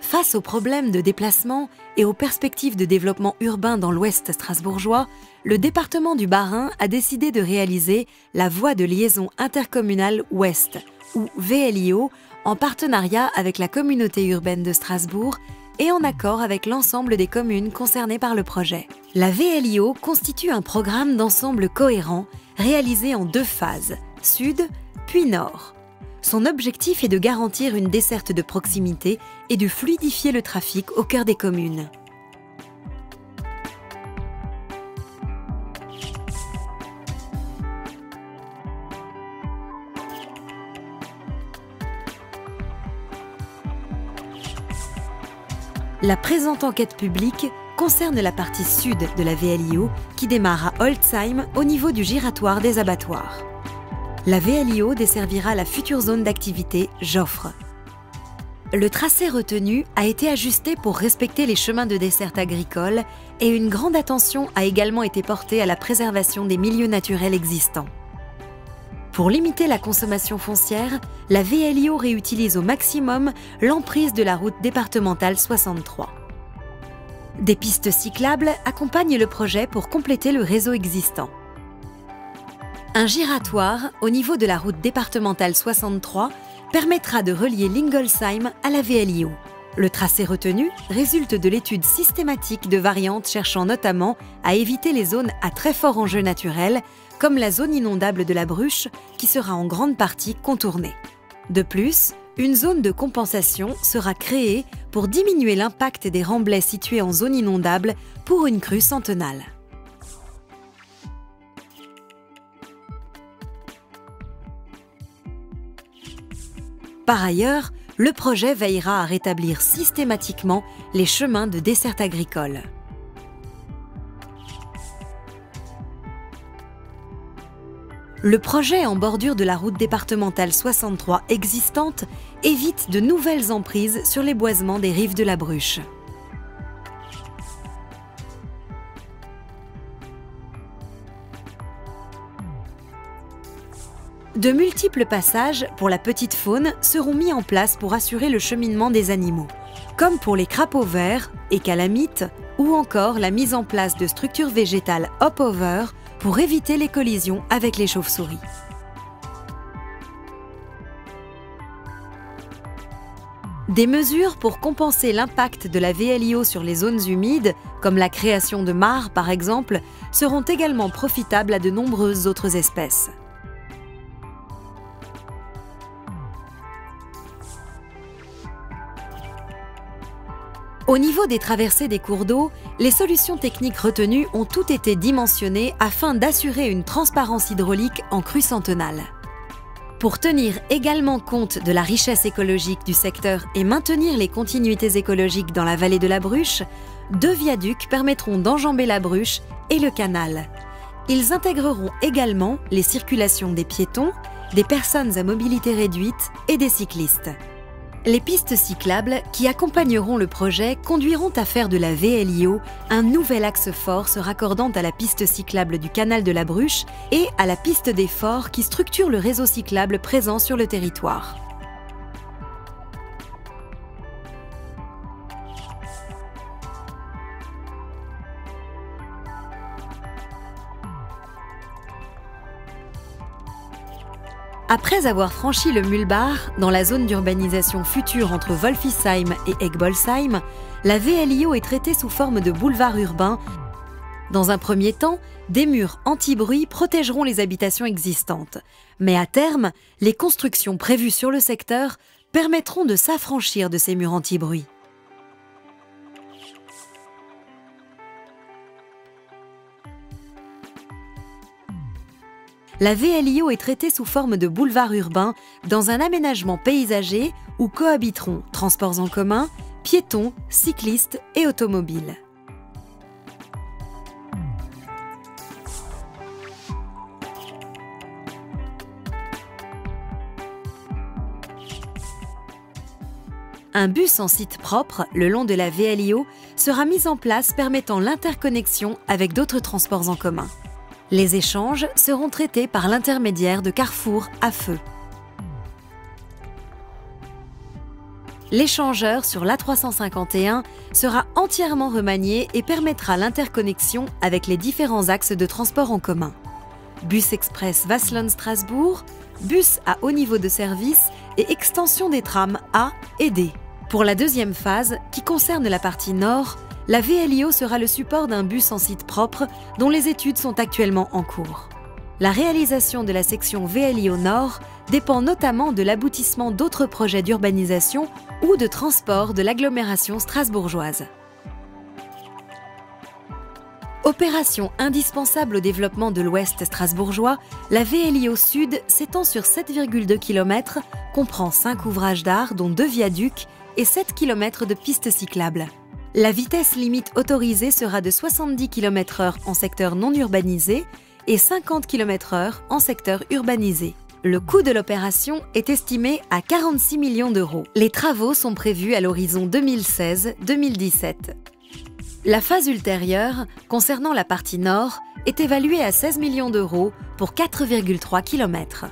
Face aux problèmes de déplacement et aux perspectives de développement urbain dans l'ouest strasbourgeois, le département du Bas-Rhin a décidé de réaliser la voie de liaison intercommunale ouest, ou VLIO, en partenariat avec la communauté urbaine de Strasbourg et en accord avec l'ensemble des communes concernées par le projet. La VLIO constitue un programme d'ensemble cohérent, réalisé en 2 phases, sud puis nord. Son objectif est de garantir une desserte de proximité et de fluidifier le trafic au cœur des communes. La présente enquête publique concerne la partie sud de la VLIO qui démarre à Holzheim au niveau du giratoire des abattoirs. La VLIO desservira la future zone d'activité Joffre. Le tracé retenu a été ajusté pour respecter les chemins de desserte agricole et une grande attention a également été portée à la préservation des milieux naturels existants. Pour limiter la consommation foncière, la VLIO réutilise au maximum l'emprise de la route départementale 63. Des pistes cyclables accompagnent le projet pour compléter le réseau existant. Un giratoire au niveau de la route départementale 63 permettra de relier Lingolsheim à la VLIO. Le tracé retenu résulte de l'étude systématique de variantes cherchant notamment à éviter les zones à très fort enjeu naturel, comme la zone inondable de la Bruche, qui sera en grande partie contournée. De plus, une zone de compensation sera créée pour diminuer l'impact des remblais situés en zone inondable pour une crue centennale. Par ailleurs, le projet veillera à rétablir systématiquement les chemins de desserte agricole. Le projet en bordure de la route départementale 63 existante évite de nouvelles emprises sur les boisements des rives de la Bruche. De multiples passages pour la petite faune seront mis en place pour assurer le cheminement des animaux, comme pour les crapauds verts et calamites, ou encore la mise en place de structures végétales hop-over pour éviter les collisions avec les chauves-souris. Des mesures pour compenser l'impact de la VLIO sur les zones humides, comme la création de mares par exemple, seront également profitables à de nombreuses autres espèces. Au niveau des traversées des cours d'eau, les solutions techniques retenues ont toutes été dimensionnées afin d'assurer une transparence hydraulique en crue centennale. Pour tenir également compte de la richesse écologique du secteur et maintenir les continuités écologiques dans la vallée de la Bruche, 2 viaducs permettront d'enjamber la Bruche et le canal. Ils intégreront également les circulations des piétons, des personnes à mobilité réduite et des cyclistes. Les pistes cyclables qui accompagneront le projet conduiront à faire de la VLIO un nouvel axe fort se raccordant à la piste cyclable du canal de la Bruche et à la piste des Forts qui structure le réseau cyclable présent sur le territoire. Après avoir franchi le Mühlbach, dans la zone d'urbanisation future entre Wolfisheim et Egbolsheim, la VLIO est traitée sous forme de boulevard urbain. Dans un premier temps, des murs anti-bruit protégeront les habitations existantes. Mais à terme, les constructions prévues sur le secteur permettront de s'affranchir de ces murs anti-bruit. La VLIO est traitée sous forme de boulevard urbain dans un aménagement paysager où cohabiteront transports en commun, piétons, cyclistes et automobiles. Un bus en site propre, le long de la VLIO, sera mis en place permettant l'interconnexion avec d'autres transports en commun. Les échanges seront traités par l'intermédiaire de carrefours à feu. L'échangeur sur l'A351 sera entièrement remanié et permettra l'interconnexion avec les différents axes de transport en commun. Bus express Wasselonne-Strasbourg, bus à haut niveau de service et extension des trams A et D. Pour la deuxième phase, qui concerne la partie nord, la VLIO sera le support d'un bus en site propre dont les études sont actuellement en cours. La réalisation de la section VLIO Nord dépend notamment de l'aboutissement d'autres projets d'urbanisation ou de transport de l'agglomération strasbourgeoise. Opération indispensable au développement de l'Ouest strasbourgeois, la VLIO Sud s'étend sur 7,2 km, comprend 5 ouvrages d'art dont 2 viaducs et 7 km de pistes cyclables. La vitesse limite autorisée sera de 70 km/h en secteur non urbanisé et 50 km/h en secteur urbanisé. Le coût de l'opération est estimé à 46 millions d'euros. Les travaux sont prévus à l'horizon 2016-2017. La phase ultérieure, concernant la partie nord, est évaluée à 16 millions d'euros pour 4,3 km.